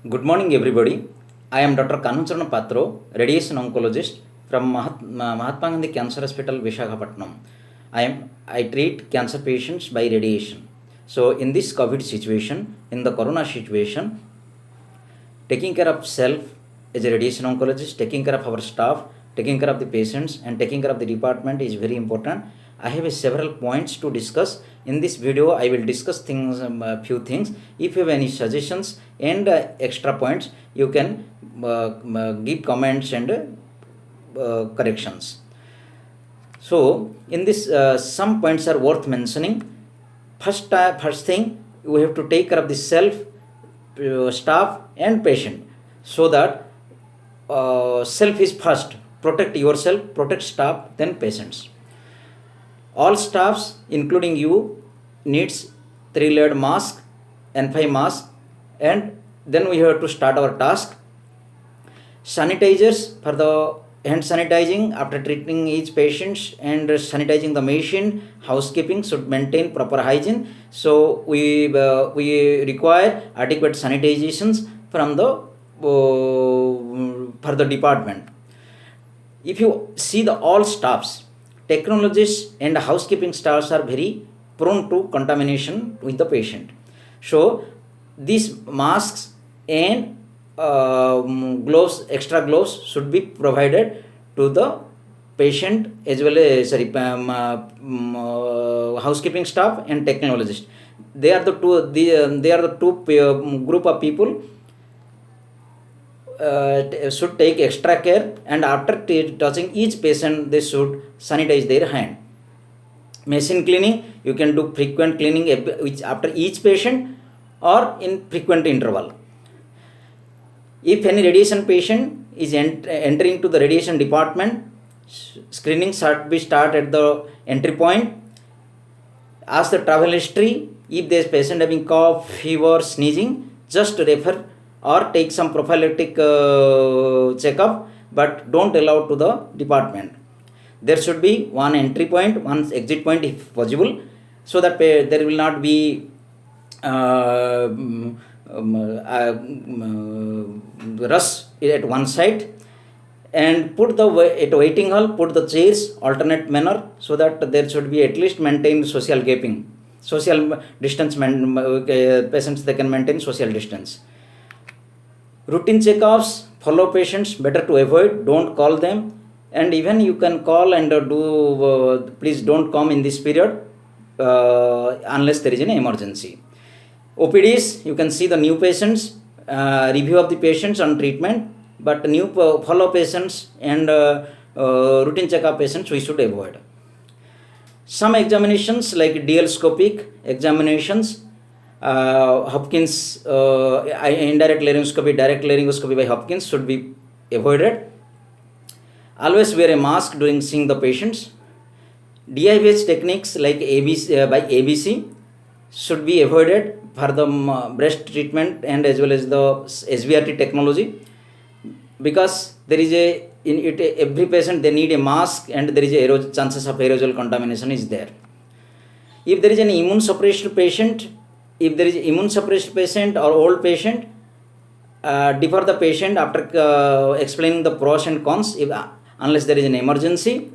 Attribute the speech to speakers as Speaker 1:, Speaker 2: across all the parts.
Speaker 1: Good morning, everybody. I am Dr. Kanuncharan Patro, radiation oncologist from Mahatma Gandhi Cancer Hospital, Visakhapatnam. I treat cancer patients by radiation. So, in this COVID situation, in the Corona situation, taking care of self as a radiation oncologist, taking care of our staff, taking care of the patients, and taking care of the department is very important. I have several points to discuss. In this video, I will discuss few things. If you have any suggestions and extra points, you can give comments and corrections. So, in this, some points are worth mentioning. First thing, we have to take care of the self, staff, and patient, so that self is first. Protect yourself, protect staff, then patients. All staffs, including you, needs 3-layered mask, N5 mask, and then we have to start our task. Sanitizers for the hand sanitizing after treating each patient and sanitizing the machine. Housekeeping should maintain proper hygiene. So we require adequate sanitizations from the for the department. If you see the all staffs, technologists and housekeeping staffs are very prone to contamination with the patient. So these masks and gloves, extra gloves should be provided to the patient as well as housekeeping staff and technologist. They are the two group of people should take extra care, and after touching each patient they should sanitize their hand. Machine cleaning, you can do frequent cleaning after each patient or in frequent interval. If any radiation patient is entering to the radiation department, screening should be started at the entry point. Ask the travel history. If there is patient having cough, fever, sneezing, just refer or take some prophylactic checkup, but don't allow to the department. There should be one entry point, one exit point if possible, so that there will not be rush at one side. And put the at waiting hall, put the chairs alternate manner, so that there should be at least maintain social gaping, social distance. Patients, they can maintain social distance. Routine checkups, follow patients, better to avoid, don't call them, and even you can call and please don't come in this period unless there is an emergency. OPDs, you can see the new patients, review of the patients on treatment, but new follow patients and routine checkup patients we should avoid. Some examinations like DL-scopic examinations, Hopkins, indirect laryngoscopy, direct laryngoscopy by Hopkins should be avoided. Always wear a mask during seeing the patients. DIVH techniques like ABC by ABC should be avoided for the breast treatment and as well as the SBRT technology, because there is every patient they need a mask, and there is chances of aerosol contamination is there. If there is an immune suppressed patient, or old patient, defer the patient after explaining the pros and cons, unless there is an emergency.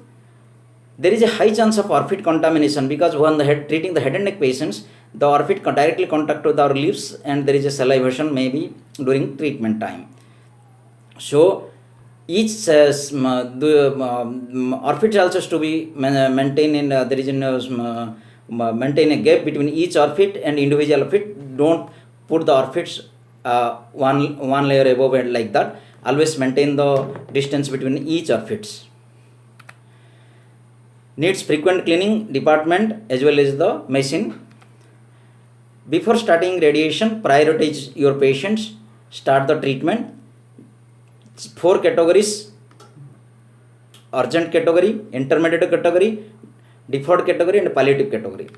Speaker 1: There is a high chance of orphan contamination, because when treating the head and neck patients, the orphan directly contact with our lips, and there is a salivation maybe during treatment time. So each orphan also has to be maintained in there is maintain a gap between each orphan and individual orphan. Don't put the orphans one layer above and like that. Always maintain the distance between each orphans. Needs frequent cleaning department as well as the machine. Before starting radiation, prioritize your patients. Start the treatment. 4 categories: urgent category, intermediate category, deferred category, and palliative category.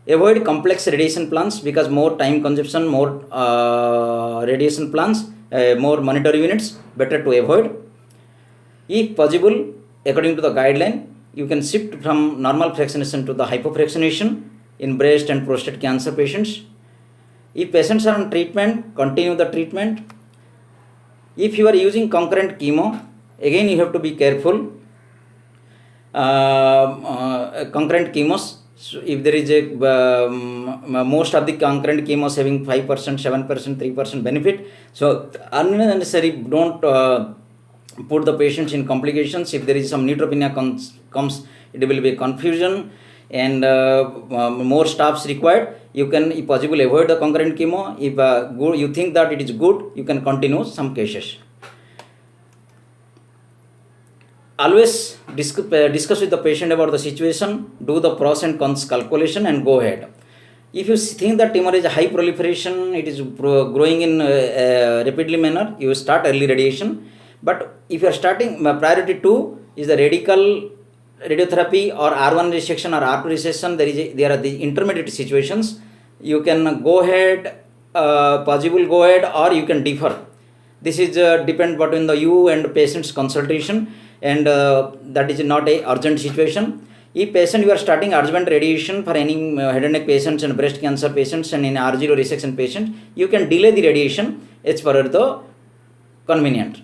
Speaker 1: Avoid complex radiation plans, because more time consumption, more radiation plans, more monitor units, better to avoid. If possible, according to the guideline, you can shift from normal fractionation to the hypofractionation in breast and prostate cancer patients. If patients are on treatment, continue the treatment. If you are using concurrent chemo, again you have to be careful. Concurrent chemos, so if there is a most of the concurrent chemos having 5%, 7%, 3% benefit, so unnecessary don't put the patients in complications. If there is some neutropenia comes, it will be confusion and more staffs required. You can, if possible, avoid the concurrent chemo. If good, you think that it is good, you can continue some cases. Always discuss with the patient about the situation, do the pros and cons calculation and go ahead. If you think that tumor is a high proliferation, it is growing in rapidly manner, you start early radiation. But if you are starting, priority 2 is the radiotherapy or R1 resection or R2 resection. There are the intermediate situations. You can go ahead, possible go ahead, or you can defer. This is depend between the you and patient's consultation, and that is not a urgent situation. If patient you are starting adjuvant radiation for any head and neck patients and breast cancer patients and in R0 resection patients, you can delay the radiation as per the convenient.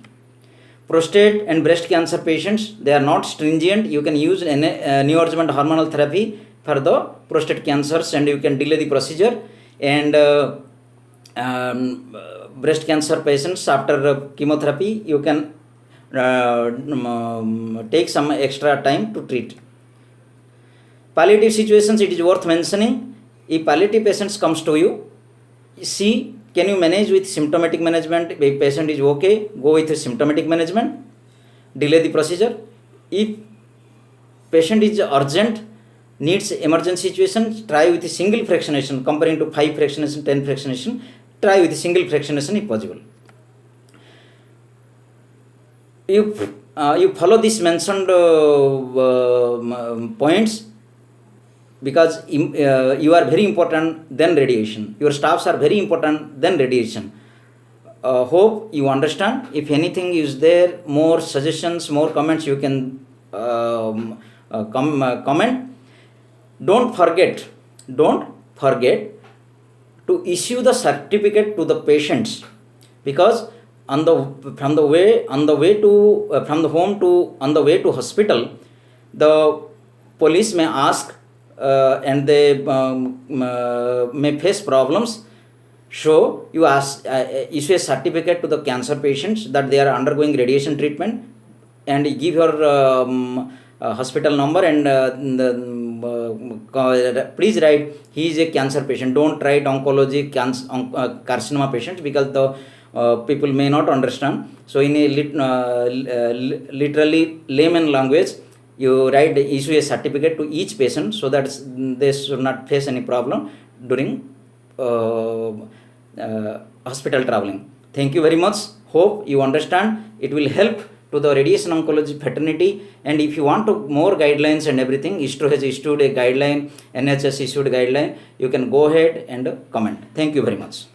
Speaker 1: Prostate and breast cancer patients, they are not stringent. You can use neoadjuvant hormonal therapy for the prostate cancers and you can delay the procedure. And breast cancer patients after chemotherapy, you can take some extra time to treat. Palliative situations, it is worth mentioning. If palliative patients comes to you, see, can you manage with symptomatic management? If patient is okay, go with symptomatic management, delay the procedure. If patient is urgent, needs emergency situation, try with a single fractionation comparing to 5 fractionation, 10 fractionation, try with a single fractionation if possible. You follow these mentioned points, because you are very important than radiation. Your staffs are very important than radiation. Hope you understand. If anything is there, more suggestions, more comments, you can comment. Don't forget to issue the certificate to the patients, because from the way to hospital, the police may ask and they may face problems. So you issue a certificate to the cancer patients that they are undergoing radiation treatment, and give your hospital number and please write he is a cancer patient. Don't write oncology carcinoma patient, because the people may not understand. So in a literally layman language, you write, issue a certificate to each patient so that they should not face any problem during hospital traveling. Thank you very much. Hope you understand. It will help to the radiation oncology fraternity. And if you want to more guidelines and everything, ISTRO has issued a guideline, NHS issued a guideline. You can go ahead and comment. Thank you very much.